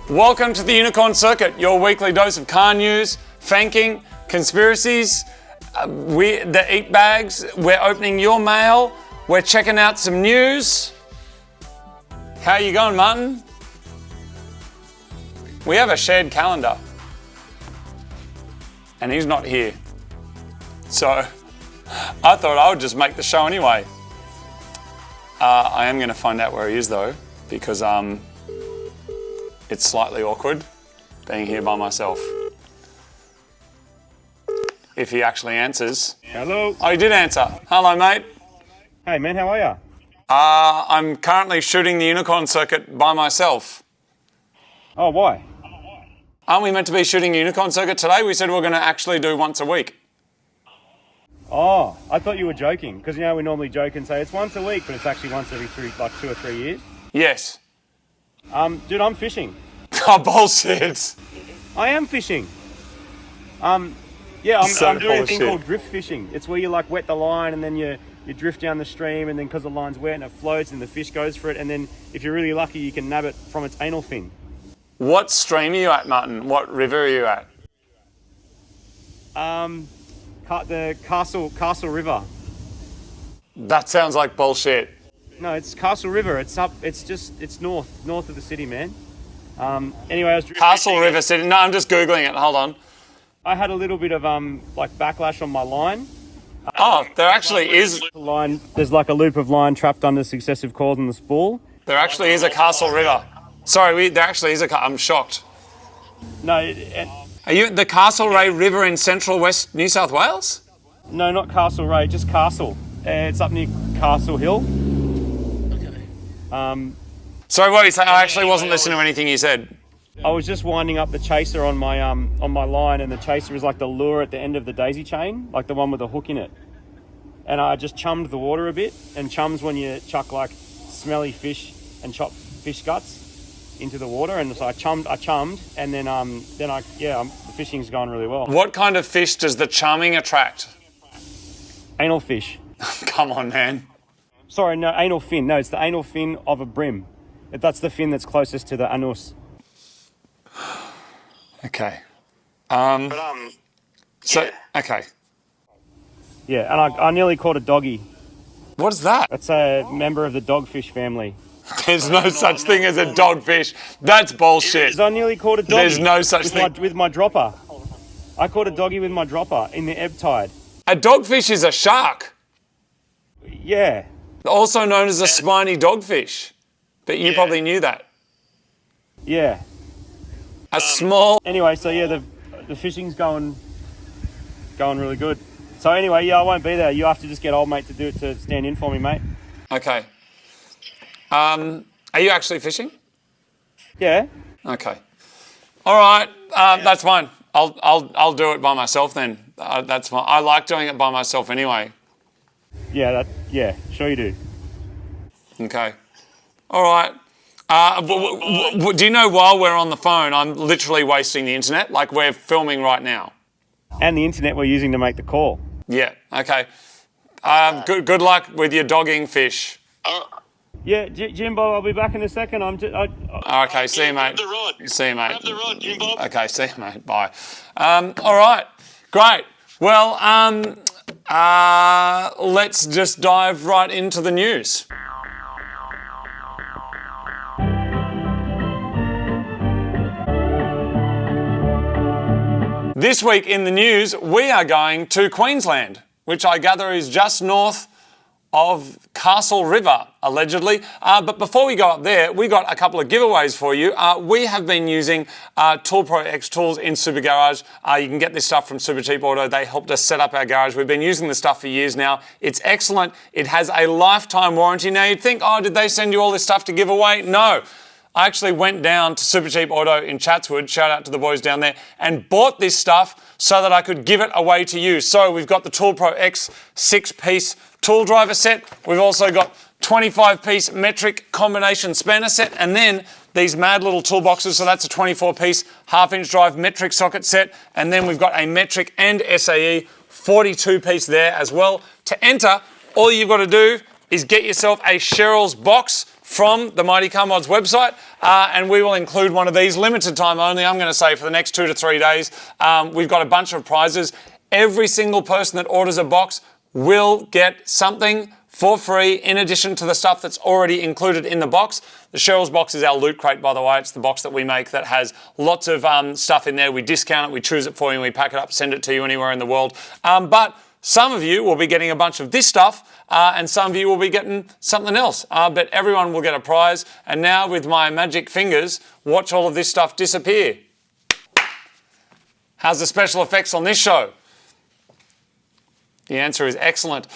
Welcome to the Unicorn Circuit, your weekly dose of car news, fanking, conspiracies, the eat bags. We're opening your mail. We're checking out some news. How you going, Martin? We have a shared calendar. And he's not here. So I thought I would just make the show anyway. I am going to find out where he is though, because it's slightly awkward being here by myself. If he actually answers. Hello. Oh, he did answer. Hello, mate. Hey, man, how are you? I'm currently shooting the Unicorn Circuit by myself. Oh, why? Aren't we meant to be shooting Unicorn Circuit today? We said we we're going to actually do once a week. Oh, I thought you were joking, because you know we normally joke and say it's once a week, but it's actually once every 2 or 3 years. Yes. Dude, I'm fishing. Oh, bullshit. I am fishing. Yeah, I'm doing a thing called drift fishing. It's where you like wet the line and then you drift down the stream, and then because the line's wet and it floats and the fish goes for it, and then if you're really lucky you can nab it from its anal fin. What stream are you at, Martin? What river are you at? The Castle River. That sounds like bullshit. No, it's Castle River. It's north of the city, man. Anyway, I was Castle River City. No, I'm just Googling it. Hold on. I had a little bit of like backlash on my line. Oh, there actually is. Line. There's like a loop of line trapped under successive cords in the spool. There actually is a Castle River. Sorry, there actually is a. I'm shocked. No. Are you at the Castlereagh River in central west New South Wales? No, not Castlereagh, just Castle. It's up near Castle Hill. Okay. Sorry, what are you saying? I actually wasn't listening to anything you said. I was just winding up the chaser on my line, and the chaser is like the lure at the end of the daisy chain, like the one with the hook in it. And I just chummed the water a bit, and chums when you chuck like smelly fish and chopped fish guts into the water, and so I chummed, and then the fishing's gone really well. What kind of fish does the chumming attract? Anal fish. Come on, man. Sorry, no, anal fin. No, it's the anal fin of a bream. That's the fin that's closest to the anus. Okay. Yeah. Okay. Yeah, and I nearly caught a doggy. What is that? That's a member of the dogfish family. There's no such thing as a dogfish. That's bullshit. I nearly caught a doggy. There's no such thing. With my dropper. I caught a doggy with my dropper in the ebb tide. A dogfish is a shark. Yeah. Also known as a spiny dogfish. But you probably knew that. Yeah. A small... Anyway, so yeah, the fishing's going really good. So anyway, yeah, I won't be there. You have to just get old mate to stand in for me, mate. Okay. Are you actually fishing? Yeah. Okay. All right. That's fine. I'll do it by myself then. That's fine. I like doing it by myself anyway. Yeah. Sure you do. Okay. All right. Do you know while we're on the phone, I'm literally wasting the internet? Like we're filming right now. And the internet we're using to make the call. Yeah. Okay. Good luck with your dogging fish. Yeah, Jimbo, I'll be back in a second. Okay, see you, mate. Grab the rod. See you, mate. Grab the rod, Jimbo. Okay, see you, mate. Bye. All right, great. Well, let's just dive right into the news. This week in the news, we are going to Queensland, which I gather is just north of Castle River, allegedly. But before we go up there, we got a couple of giveaways for you. We have been using ToolProX tools in Super Garage. You can get this stuff from Super Cheap Auto. They helped us set up our garage. We've been using the stuff for years now. It's excellent. It has a lifetime warranty. Now you'd think, oh, did they send you all this stuff to give away? No. I actually went down to Super Cheap Auto in Chatswood, shout out to the boys down there, and bought this stuff so that I could give it away to you. So we've got the ToolProX 6-piece tool driver set. We've also got 25-piece metric combination spanner set, and then these mad little toolboxes. So that's a 24-piece half-inch drive metric socket set, and then we've got a metric and SAE 42-piece there as well. To enter, all you've got to do is get yourself a Cheryl's box from the Mighty Car Mods website, and we will include one of these, limited time only, I'm going to say for the next 2 to 3 days. We've got a bunch of prizes. Every single person that orders a box will get something for free in addition to the stuff that's already included in the box. The Cheryl's box is our loot crate, by the way. It's the box that we make that has lots of stuff in there. We discount it, we choose it for you, and we pack it up, send it to you anywhere in the world. But some of you will be getting a bunch of this stuff, and some of you will be getting something else. But everyone will get a prize. And now with my magic fingers, watch all of this stuff disappear. How's the special effects on this show? The answer is excellent.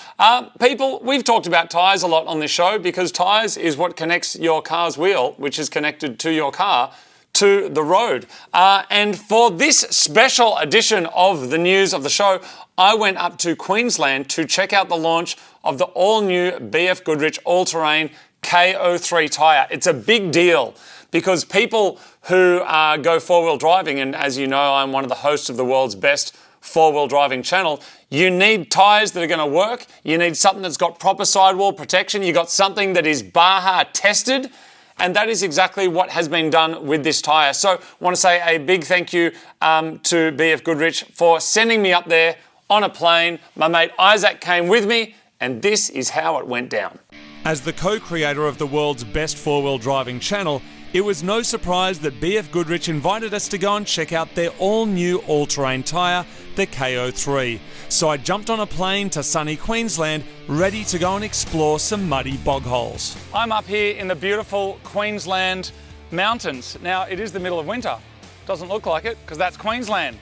People, we've talked about tyres a lot on this show because tyres is what connects your car's wheel, which is connected to your car, to the road. And for this special edition of the news of the show, I went up to Queensland to check out the launch of the all-new BF Goodrich All Terrain KO3 tyre. It's a big deal because people who go four-wheel driving, and as you know, I'm one of the hosts of the world's best four-wheel driving channel, you need tyres that are going to work. You need something that's got proper sidewall protection. You got something that is Baja tested, and that is exactly what has been done with this tyre. So I want to say a big thank you to BF Goodrich for sending me up there on a plane. My mate Isaac came with me, and this is how it went down. As the co-creator of the world's best four-wheel driving channel, it was no surprise that BF Goodrich invited us to go and check out their all-new all-terrain tyre, the KO3. So I jumped on a plane to sunny Queensland, ready to go and explore some muddy bog holes. I'm up here in the beautiful Queensland mountains. Now, it is the middle of winter. Doesn't look like it, because that's Queensland.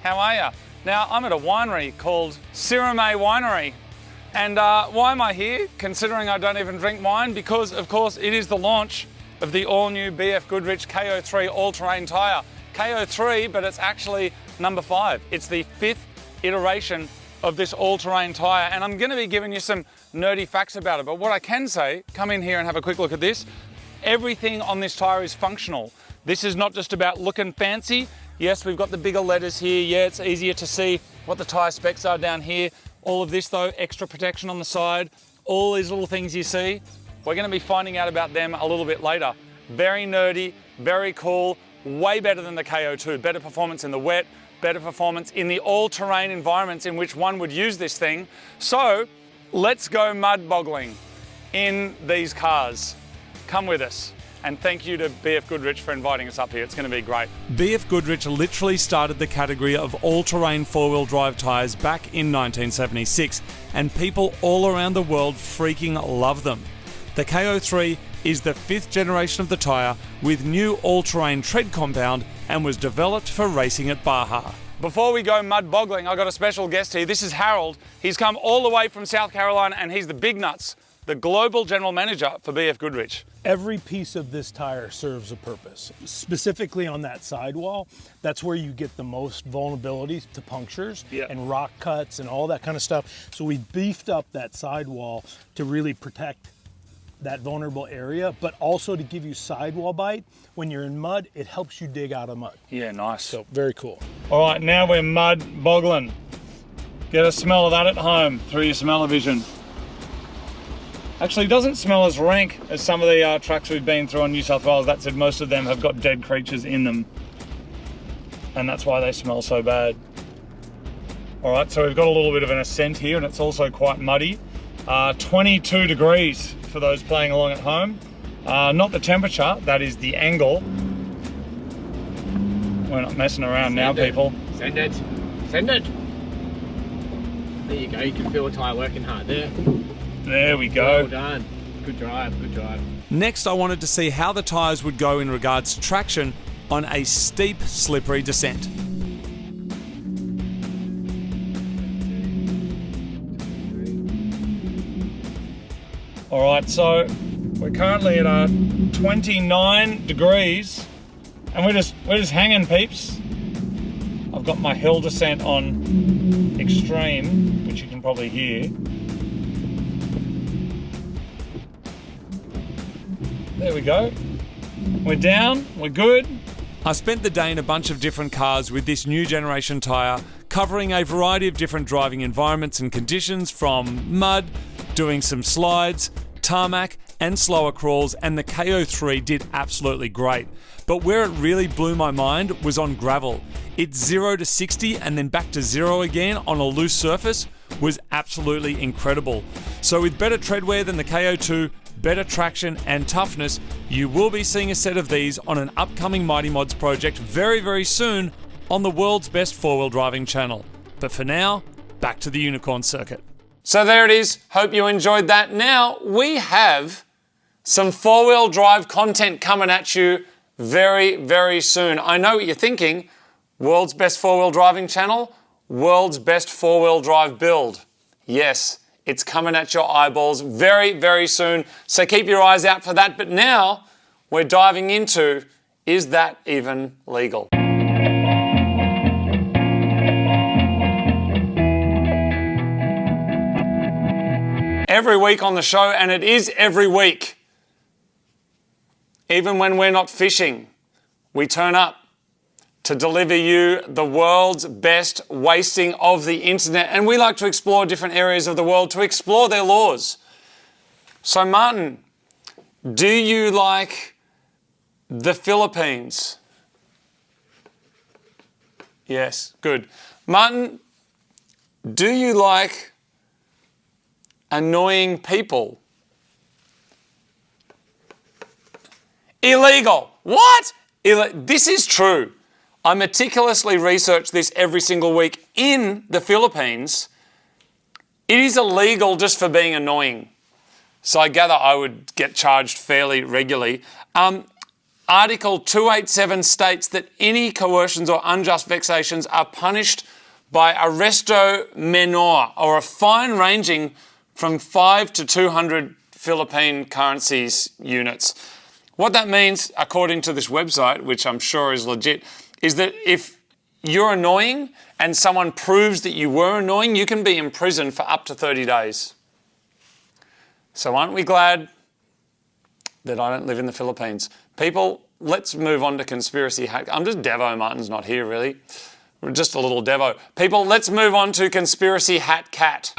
How are you? Now, I'm at a winery called Sirame Winery. And why am I here, considering I don't even drink wine? Because, of course, it is the launch of the all-new BF Goodrich KO3 All Terrain Tyre. KO3, but it's actually number 5. It's the 5th iteration of this all-terrain tyre, and I'm going to be giving you some nerdy facts about it. But what I can say, come in here and have a quick look at this. Everything on this tyre is functional. This is not just about looking fancy. Yes, we've got the bigger letters here. Yeah, it's easier to see what the tyre specs are down here. All of this though, extra protection on the side, all these little things you see, we're going to be finding out about them a little bit later. Very nerdy, very cool, way better than the KO2. Better performance in the wet, better performance in the all-terrain environments in which one would use this thing. So let's go mud boggling in these cars. Come with us. And thank you to BF Goodrich for inviting us up here. It's going to be great. BF Goodrich literally started the category of all-terrain four-wheel drive tyres back in 1976, and people all around the world freaking love them. The KO3 is the 5th generation of the tyre with new all-terrain tread compound and was developed for racing at Baja. Before we go mud boggling, I've got a special guest here. This is Harold. He's come all the way from South Carolina, and he's the big nuts, the global general manager for BF Goodrich. Every piece of this tire serves a purpose. Specifically on that sidewall, that's where you get the most vulnerability to punctures and rock cuts and all that kind of stuff. So we beefed up that sidewall to really protect that vulnerable area, but also to give you sidewall bite. When you're in mud, it helps you dig out of mud. Yeah, nice. So very cool. All right, now we're mud boggling. Get a smell of that at home through your smell-o-vision. Actually, it doesn't smell as rank as some of the tracks we've been through on New South Wales. That said, most of them have got dead creatures in them, and that's why they smell so bad. All right, so we've got a little bit of an ascent here, and it's also quite muddy. 22 degrees for those playing along at home. Not the temperature, that is the angle. We're not messing around now, people. Send it. Send it. There you go. You can feel the tyre working hard there. There we go. Well done. Good drive, good drive. Next, I wanted to see how the tyres would go in regards to traction on a steep, slippery descent. All right, so we're currently at 29 degrees, and we're just hanging, peeps. I've got my hill descent on extreme, which you can probably hear. There we go. We're down, we're good. I spent the day in a bunch of different cars with this new generation tyre, covering a variety of different driving environments and conditions, from mud, doing some slides, tarmac, and slower crawls, and the KO3 did absolutely great. But where it really blew my mind was on gravel. Its 0 to 60 and then back to 0 again on a loose surface was absolutely incredible. So with better treadwear than the KO2, better traction and toughness, you will be seeing a set of these on an upcoming Mighty Mods project very, very soon on the world's best four-wheel driving channel. But for now, back to the unicorn circuit. So there it is. Hope you enjoyed that. Now we have some four-wheel drive content coming at you very, very soon. I know what you're thinking. World's best four-wheel driving channel, world's best four-wheel drive build. Yes, it's coming at your eyeballs very, very soon. So keep your eyes out for that. But now we're diving into, is that even legal? Every week on the show, and it is every week, even when we're not fishing, we turn up to deliver you the world's best wasting of the internet. And we like to explore different areas of the world to explore their laws. So Martin, do you like the Philippines? Yes, good. Martin, do you like annoying people? Illegal. What? This is true. I meticulously research this every single week. In the Philippines, it is illegal just for being annoying. So I gather I would get charged fairly regularly. Article 287 states that any coercions or unjust vexations are punished by arresto menor, or a fine ranging from 5 to 200 Philippine currencies units. What that means, according to this website, which I'm sure is legit, is that if you're annoying and someone proves that you were annoying, you can be in prison for up to 30 days. So aren't we glad that I don't live in the Philippines? People, let's move on to conspiracy hack. I'm just Devo, Martin's not here really. We're just a little Devo. People, let's move on to conspiracy hat cat.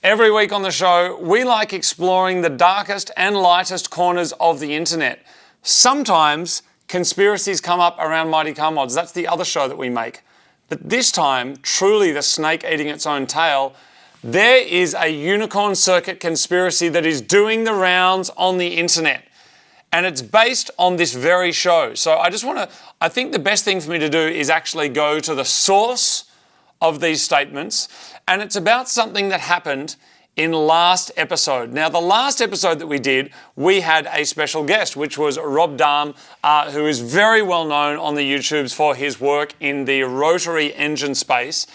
Every week on the show, we like exploring the darkest and lightest corners of the internet. Sometimes conspiracies come up around Mighty Car Mods. That's the other show that we make. But this time, truly the snake eating its own tail, there is a unicorn circuit conspiracy that is doing the rounds on the internet. And it's based on this very show. So I think the best thing for me to do is actually go to the source of these statements, and it's about something that happened in last episode. Now, the last episode that we did, we had a special guest, which was Rob Dahm, who is very well known on the YouTubes for his work in the rotary engine space.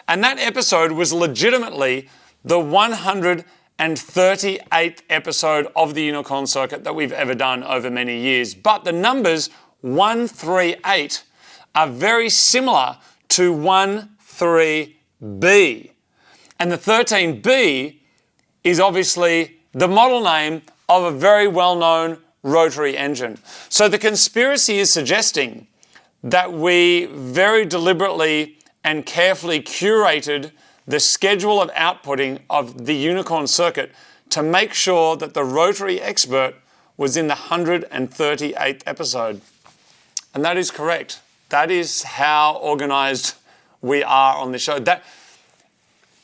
And that episode was legitimately the 138th episode of the Unicorn Circuit that we've ever done over many years. But the numbers 138 are very similar to 13B. And the 13B is obviously the model name of a very well-known rotary engine. So the conspiracy is suggesting that we very deliberately and carefully curated the schedule of outputting of the Unicorn Circuit to make sure that the rotary expert was in the 138th episode. And that is correct. That is how organized we are on this show. That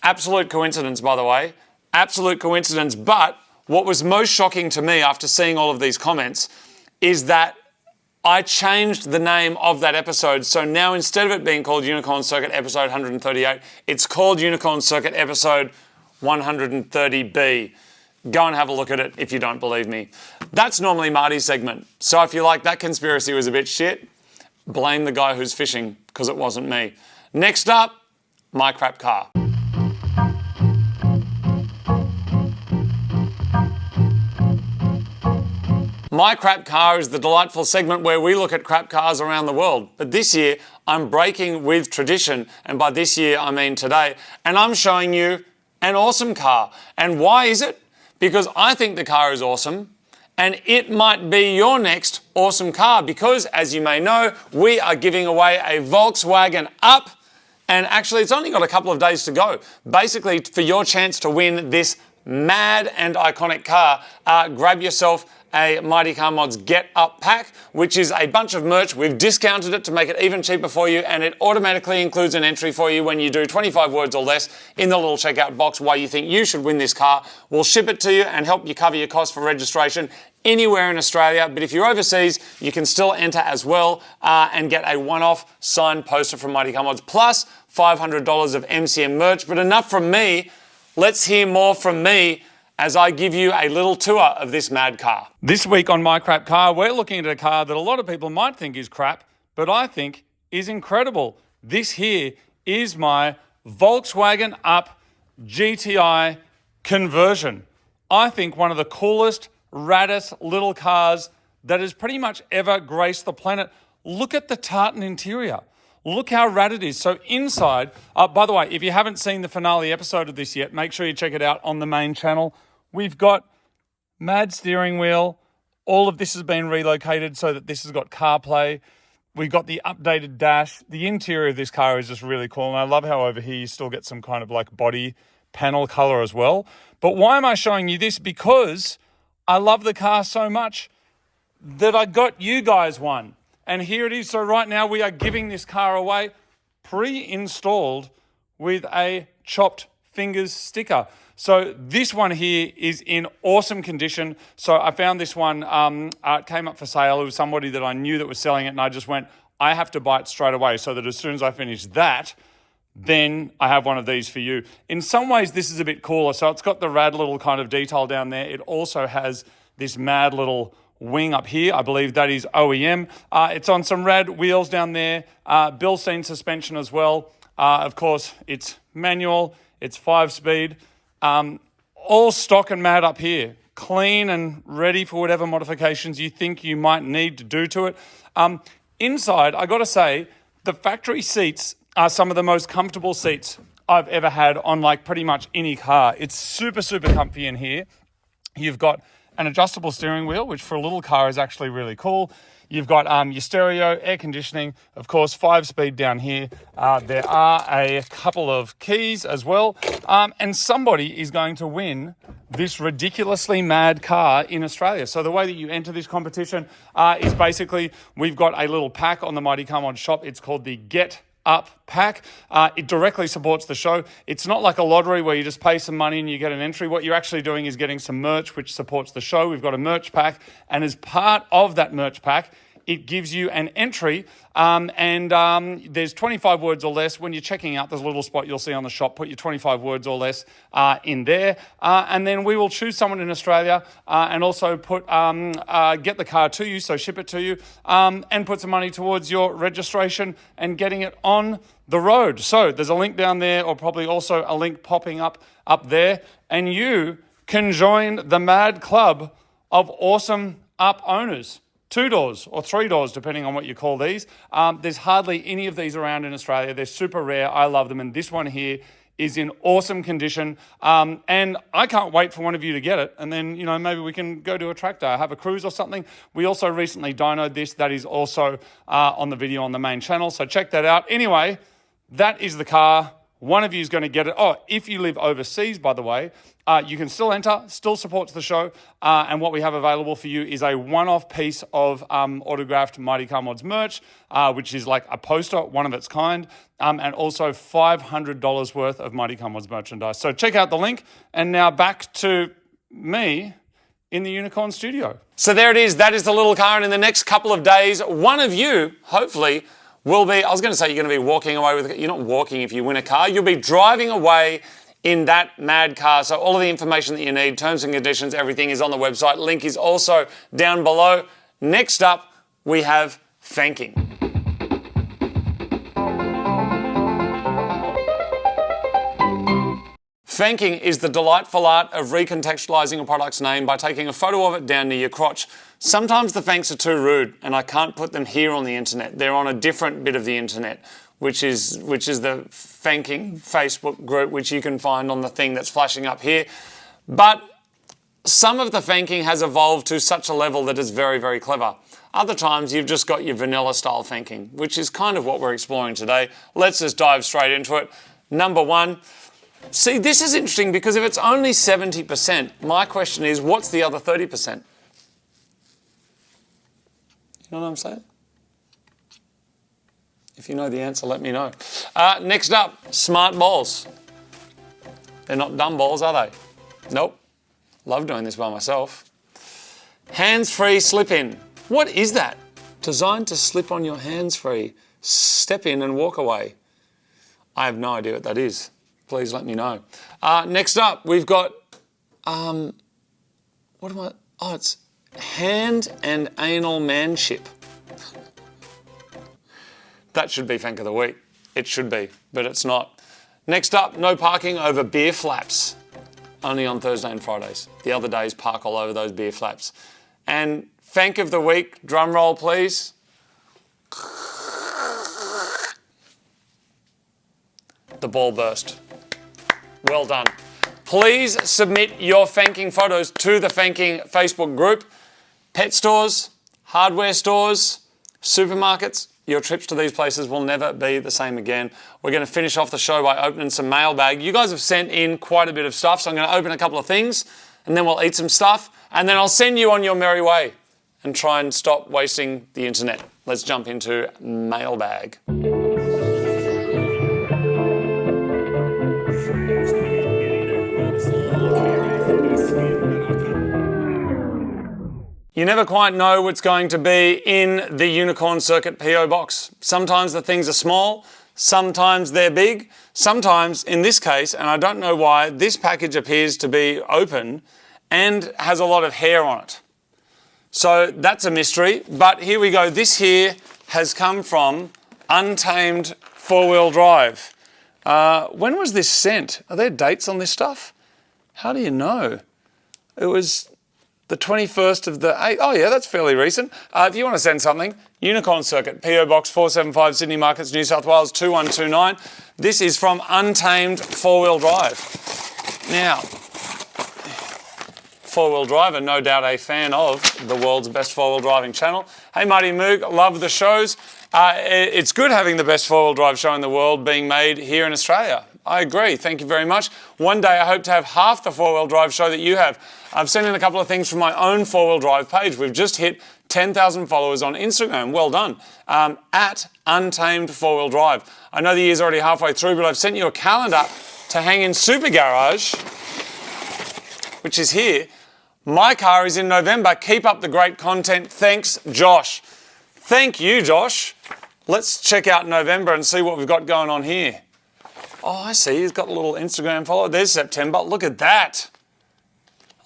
absolute coincidence, by the way. Absolute coincidence. But what was most shocking to me after seeing all of these comments is that I changed the name of that episode. So now instead of it being called Unicorn Circuit episode 138, it's called Unicorn Circuit episode 130B. Go and have a look at it if you don't believe me. That's normally Marty's segment. So if you like that conspiracy was a bit shit, blame the guy who's fishing, because it wasn't me. Next up, mycrapcar. mycrapcar is the delightful segment where we look at crap cars around the world. But this year, I'm breaking with tradition, and by this year, I mean today, and I'm showing you an awesome car. And why is it? Because I think the car is awesome, and it might be your next awesome car because, as you may know, we are giving away a Volkswagen Up, and actually it's only got a couple of days to go. Basically, for your chance to win this mad and iconic car, grab yourself a Mighty Car Mods Get Up pack, which is a bunch of merch. We've discounted it to make it even cheaper for you, and it automatically includes an entry for you when you do 25 words or less in the little checkout box why you think you should win this car. We'll ship it to you and help you cover your costs for registration anywhere in Australia, but if you're overseas, you can still enter as well and get a one-off signed poster from Mighty Car Mods, plus $500 of MCM merch. But enough from me. Let's hear more from me as I give you a little tour of this mad car. This week on mycrapcar, we're looking at a car that a lot of people might think is crap, but I think is incredible. This here is my Volkswagen Up GTI conversion. I think one of the coolest, raddest little cars that has pretty much ever graced the planet. Look at the tartan interior. Look how rad it is. So inside, by the way, if you haven't seen the finale episode of this yet, make sure you check it out on the main channel. We've got mad steering wheel. All of this has been relocated so that this has got CarPlay. We've got the updated dash. The interior of this car is just really cool. And I love how over here you still get some kind of like body panel color as well. But why am I showing you this? Because I love the car so much that I got you guys one. And here it is. So right now we are giving this car away pre-installed with a chopped fingers sticker. So this one here is in awesome condition. So I found this one, it came up for sale. It was somebody that I knew that was selling it, and I just went, I have to buy it straight away so that as soon as I finish that, then I have one of these for you. In some ways, this is a bit cooler. So it's got the rad little kind of detail down there. It also has this mad little wing up here. I believe that is OEM. It's on some rad wheels down there. Bilstein suspension as well. Of course, it's manual. It's 5-speed. All stock and mad up here. Clean and ready for whatever modifications you think you might need to do to it. Inside, I got to say, the factory seats are some of the most comfortable seats I've ever had on like pretty much any car. It's super, super comfy in here. You've got an adjustable steering wheel, which for a little car is actually really cool. You've got your stereo, air conditioning, of course, 5-speed down here. There are a couple of keys as well. And somebody is going to win this ridiculously mad car in Australia. So the way that you enter this competition is basically, we've got a little pack on the Mighty Car Mod shop. It's called the Get Up pack. It directly supports the show. It's not like a lottery where you just pay some money and you get an entry. What you're actually doing is getting some merch which supports the show. We've got a merch pack, and as part of that merch pack, it gives you an entry, and there's 25 words or less. When you're checking out, there's a little spot you'll see on the shop. Put your 25 words or less in there, and then we will choose someone in Australia and also put get the car to you, so ship it to you, and put some money towards your registration and getting it on the road. So there's a link down there, or probably also a link popping up there, and you can join the mad club of awesome Up owners. 2 doors or 3 doors, depending on what you call these. There's hardly any of these around in Australia. They're super rare. I love them. And this one here is in awesome condition. And I can't wait for one of you to get it. And then, you know, maybe we can go to a track day, have a cruise or something. We also recently dynoed this. That is also on the video on the main channel. So check that out. Anyway, that is the car. One of you is going to get it. Oh, if you live overseas, by the way, you can still enter, still supports the show. And what we have available for you is a one-off piece of autographed Mighty Car Mods merch, which is like a poster, one of its kind, and also $500 worth of Mighty Car Mods merchandise. So check out the link. And now back to me in the Unicorn studio. So there it is. That is the little car. And in the next couple of days, one of you, hopefully, will be, I was going to say you're going to be walking away with it. You're not walking if you win a car. You'll be driving away in that mad car. So all of the information that you need, terms and conditions, everything is on the website. Link is also down below. Next up, we have Fanking. Fanking is the delightful art of recontextualizing a product's name by taking a photo of it down near your crotch. Sometimes the fanks are too rude and I can't put them here on the internet. They're on a different bit of the internet, which is the Fanking Facebook group, which you can find on the thing that's flashing up here. But some of the fanking has evolved to such a level that it's very, very clever. Other times you've just got your vanilla style fanking, which is kind of what we're exploring today. Let's just dive straight into it. Number one, see, this is interesting because if it's only 70%, my question is, what's the other 30%? You know what I'm saying? If you know the answer, let me know. Next up, smart balls. They're not dumb balls, are they? Nope. Love doing this by myself. Hands-free slip-in. What is that? Designed to slip on your hands-free. Step in and walk away. I have no idea what that is. Please let me know. Next up, we've got, what am I? Oh, it's hand and anal manship. That should be Fank of the Week. It should be, but it's not. Next up, no parking over beer flaps. Only on Thursday and Fridays. The other days, park all over those beer flaps. And Fank of the Week, drum roll please. The ball burst. Well done. Please submit your fanking photos to the Fanking Facebook group. Pet stores, hardware stores, supermarkets, your trips to these places will never be the same again. We're going to finish off the show by opening some mailbag. You guys have sent in quite a bit of stuff, so I'm going to open a couple of things, and then we'll eat some stuff, and then I'll send you on your merry way and try and stop wasting the internet. Let's jump into mailbag. You never quite know what's going to be in the Unicorn Circuit PO box. Sometimes the things are small, sometimes they're big, sometimes, in this case, and I don't know why, this package appears to be open and has a lot of hair on it. So that's a mystery, but here we go. This here has come from Untamed 4-Wheel Drive. When was this sent? Are there dates on this stuff? How do you know? It was the 21st of the 8th. Oh yeah, that's fairly recent. If you want to send something, Unicorn Circuit, PO Box 475, Sydney Markets, New South Wales 2129. This is from Untamed 4-Wheel Drive. Now, 4-Wheel Drive, and no doubt a fan of the world's best 4-wheel driving channel. Hey, Marty and Moog, love the shows. It's good having the best 4-wheel drive show in the world being made here in Australia. I agree. Thank you very much. One day I hope to have half the 4-wheel drive show that you have. I've sent in a couple of things from my own 4-wheel drive page. We've just hit 10,000 followers on Instagram. Well done. At Untamed 4-Wheel Drive. I know the year's already halfway through, but I've sent you a calendar to hang in Super Garage, which is here. My car is in November. Keep up the great content. Thanks, Josh. Thank you, Josh. Let's check out November and see what we've got going on here. Oh, I see. He's got a little Instagram follower. There's September. Look at that.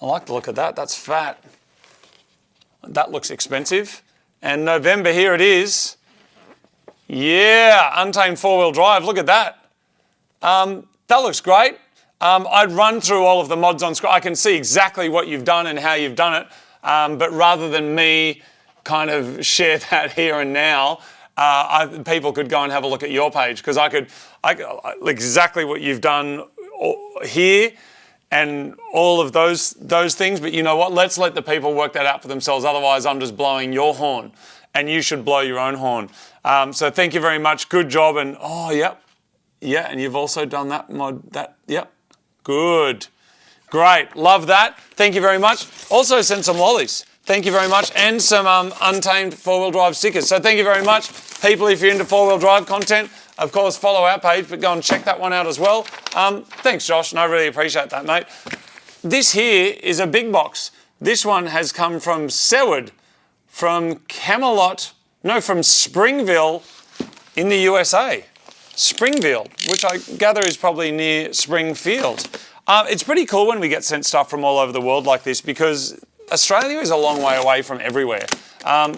I like the look of that. That's fat. That looks expensive. And November, here it is. Yeah, Untamed 4-Wheel Drive. Look at that. That looks great. I'd run through all of the mods on screen. I can see exactly what you've done and how you've done it. But rather than me kind of share that here and now, people could go and have a look at your page, because I could exactly what you've done here and all of those things. But you know what? Let's let the people work that out for themselves. Otherwise, I'm just blowing your horn, and you should blow your own horn. So thank you very much. Good job. And oh, yep. Yeah, and you've also done that mod. Yep. Good. Great. Love that. Thank you very much. Also sent some lollies. Thank you very much. And some Untamed 4-Wheel Drive stickers. So thank you very much. People, if you're into 4-wheel drive content, of course, follow our page, but go and check that one out as well. Thanks, Josh, and I really appreciate that, mate. This here is a big box. This one has come from Seward, from Springville in the USA. Springville, which I gather is probably near Springfield. It's pretty cool when we get sent stuff from all over the world like this, because Australia is a long way away from everywhere.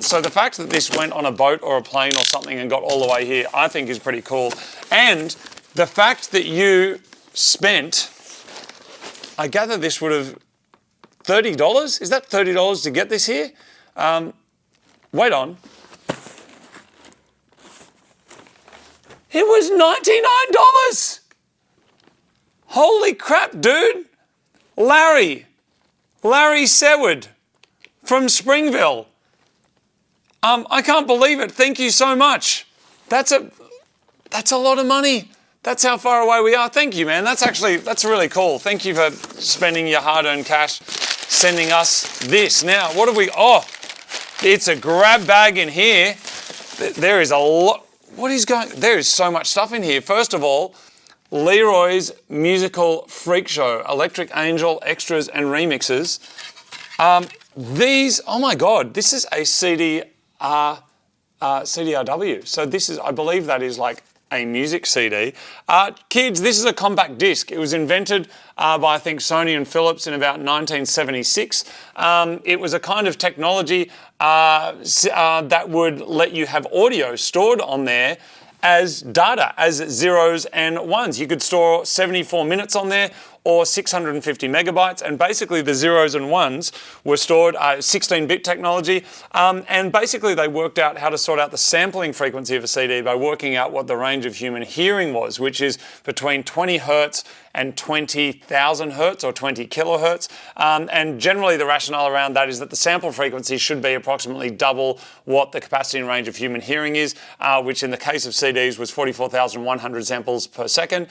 So the fact that this went on a boat or a plane or something and got all the way here, I think is pretty cool. And the fact that you spent, I gather this would have $30? Is that $30 to get this here? Wait on. It was $99! Holy crap, dude! Larry, Larry Seward from Springville. I can't believe it. Thank you so much. That's a lot of money. That's how far away we are. Thank you, man. That's really cool. Thank you for spending your hard-earned cash, sending us this. Now, what have we, it's a grab bag in here. There is a lot, there is so much stuff in here. First of all, Leroy's Musical Freak Show, Electric Angel extras and remixes. These, oh my God, this is a CDRW. So this is, I believe that is like a music CD. Kids, this is a compact disc. It was invented by, I think, Sony and Philips in about 1976. It was a kind of technology that would let you have audio stored on there as data, as zeros and ones. You could store 74 minutes on there or 650 megabytes, and basically the zeros and ones were stored 16-bit technology, and basically they worked out how to sort out the sampling frequency of a CD by working out what the range of human hearing was, which is between 20 hertz and 20,000 hertz or 20 kilohertz, and generally the rationale around that is that the sample frequency should be approximately double what the capacity and range of human hearing is, which in the case of CDs was 44,100 samples per second,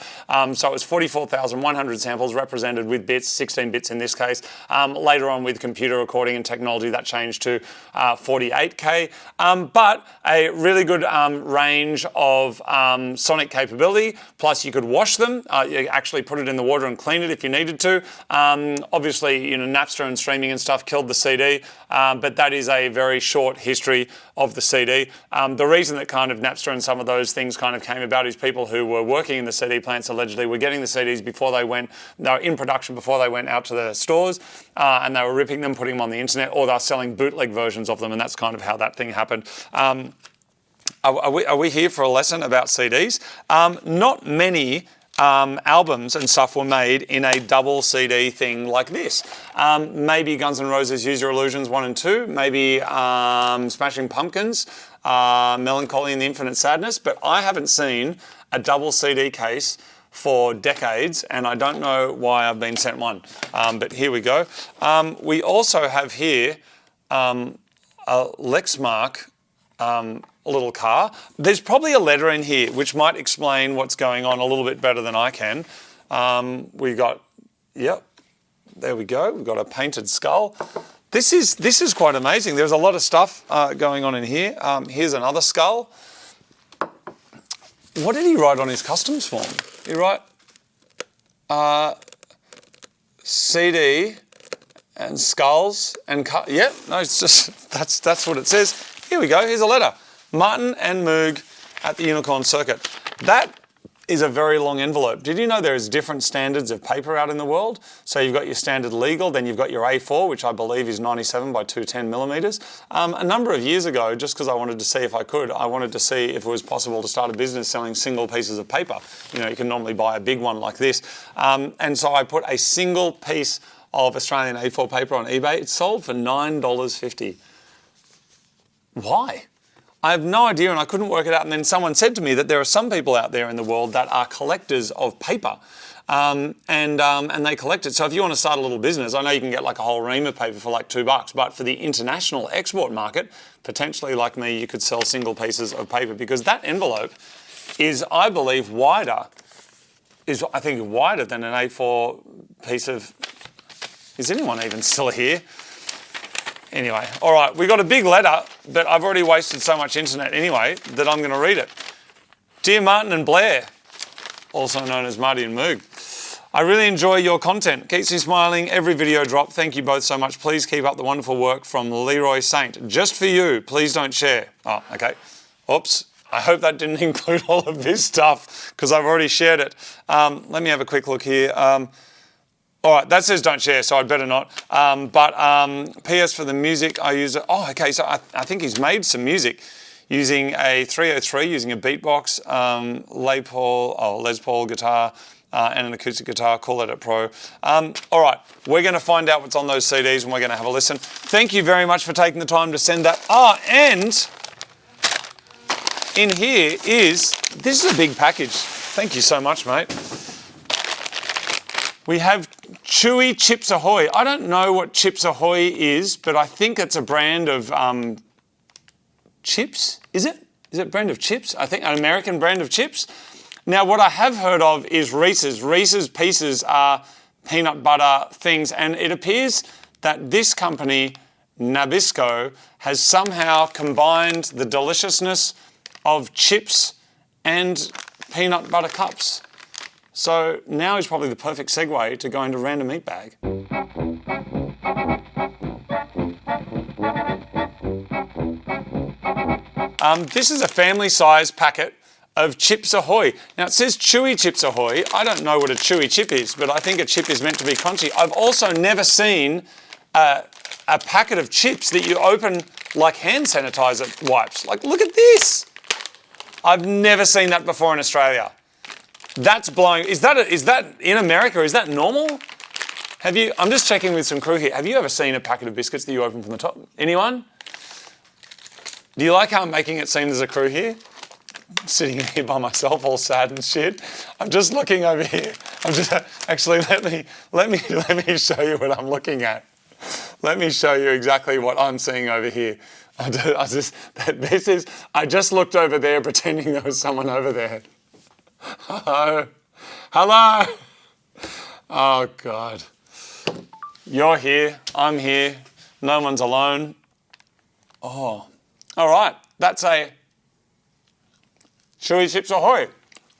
so it was 44,100 samples represented with bits, 16 bits in this case. Later on with computer recording and technology that changed to 48K, but a really good range of sonic capability, plus you could wash them, you actually put it in the water and clean it if you needed to. Obviously, Napster and streaming and stuff killed the CD, but that is a very short history of the CD. The reason that kind of Napster and some of those things kind of came about is people who were working in the CD plants allegedly were getting the CDs before they were in production before they went out to the stores, and they were ripping them, putting them on the internet, or they're selling bootleg versions of them, and that's kind of how that thing happened. Are we here for a lesson about CDs? Not many albums and stuff were made in a double CD thing like this. Maybe Guns N' Roses' Use Your Illusions 1 and 2, maybe Smashing Pumpkins, Melancholy and the Infinite Sadness, but I haven't seen a double CD case for decades, and I don't know why I've been sent one, but here we go. We also have here a Lexmark little car. There's probably a letter in here which might explain what's going on a little bit better than I can. We got, yep, there we go. We've got a painted skull. This is quite amazing. There's a lot of stuff going on in here. Here's another skull. What did he write on his customs form? He write CD and skulls and no, it's just that's what it says. Here we go. Here's a letter. Martin and Moog at the Unicorn Circuit. That is a very long envelope. Did you know there's different standards of paper out in the world? So you've got your standard legal, then you've got your A4, which I believe is 97 by 210 millimeters. A number of years ago, just because I wanted to see if I could, I wanted to see if it was possible to start a business selling single pieces of paper. You can normally buy a big one like this. And so I put a single piece of Australian A4 paper on eBay. It sold for $9.50. Why? I have no idea, and I couldn't work it out. And then someone said to me that there are some people out there in the world that are collectors of paper, and they collect it. So if you want to start a little business, I know you can get like a whole ream of paper for like $2, but for the international export market, potentially like me, you could sell single pieces of paper because that envelope is, I believe, wider than an A4 piece of. Is anyone even still here? Anyway, all right, we got a big letter, but I've already wasted so much internet anyway that I'm going to read it. Dear Martin and Blair, also known as Marty and Moog, I really enjoy your content. Keeps me smiling every video drop. Thank you both so much. Please keep up the wonderful work from Leroy Saint. Just for you, please don't share. Oh, okay. Oops. I hope that didn't include all of this stuff because I've already shared it. Let me have a quick look here. All right, that says don't share, so I'd better not. PS for the music, I use it. Oh, okay, so I think he's made some music using a 303, using a beatbox, Les Paul guitar, and an acoustic guitar, Call It Pro. All right, we're going to find out what's on those CDs and we're going to have a listen. Thank you very much for taking the time to send that. And in here this is a big package. Thank you so much, mate. We have Chewy Chips Ahoy. I don't know what Chips Ahoy is, but I think it's a brand of chips. Is it? Is it a brand of chips? I think an American brand of chips. Now, what I have heard of is Reese's. Reese's Pieces are peanut butter things, and it appears that this company, Nabisco, has somehow combined the deliciousness of chips and peanut butter cups. So now is probably the perfect segue to go into Random Meat Bag. This is a family size packet of Chips Ahoy. Now it says Chewy Chips Ahoy. I don't know what a chewy chip is, but I think a chip is meant to be crunchy. I've also never seen a packet of chips that you open like hand sanitizer wipes. Like, look at this. I've never seen that before in Australia. That's blowing. Is that in America? Is that normal? I'm just checking with some crew here. Have you ever seen a packet of biscuits that you open from the top? Anyone? Do you like how I'm making it seem there's a crew here? I'm sitting here by myself, all sad and shit. I'm just looking over here. Actually, let me show you what I'm looking at. Let me show you exactly what I'm seeing over here. I just looked over there pretending there was someone over there. Hello. Hello. Oh, God. You're here. I'm here. No one's alone. Oh. All right. That's a Chewy Chips Ahoy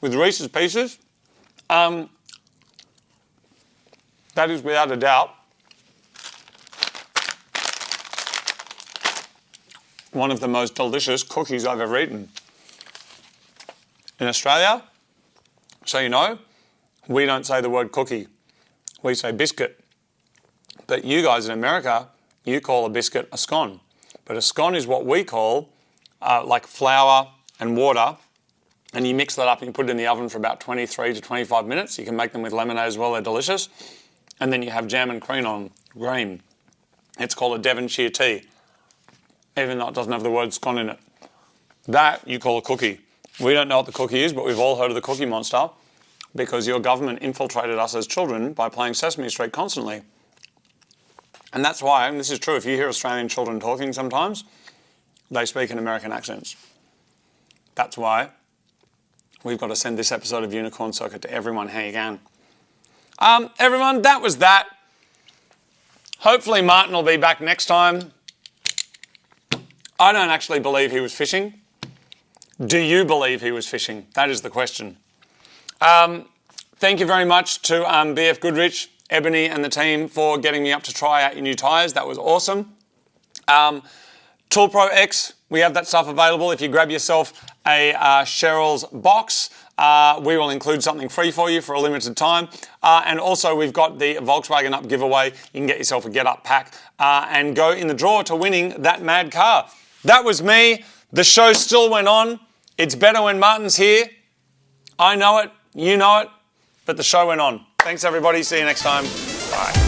with Reese's Pieces. That is without a doubt one of the most delicious cookies I've ever eaten. In Australia, so you know, we don't say the word cookie. We say biscuit. But you guys in America, you call a biscuit a scone. But a scone is what we call like flour and water, and you mix that up and you put it in the oven for about 23 to 25 minutes. You can make them with lemonade as well, they're delicious. And then you have jam and cream. It's called a Devonshire tea, even though it doesn't have the word scone in it. That you call a cookie. We don't know what the cookie is, but we've all heard of the Cookie Monster because your government infiltrated us as children by playing Sesame Street constantly. And that's why, and this is true, if you hear Australian children talking sometimes, they speak in American accents. That's why we've got to send this episode of Unicorn Circuit to everyone. How you going? Everyone, that was that. Hopefully Martin will be back next time. I don't actually believe he was fishing. Do you believe he was fishing? That is the question. Thank you very much to BF Goodrich, Ebony and the team for getting me up to try out your new tyres. That was awesome. ToolProX, we have that stuff available. If you grab yourself a Cheryl's box, we will include something free for you for a limited time. And also we've got the Volkswagen Up giveaway. You can get yourself a Get Up pack and go in the draw to winning that mad car. That was me. The show still went on. It's better when Martin's here. I know it, you know it, but the show went on. Thanks everybody, see you next time. Bye.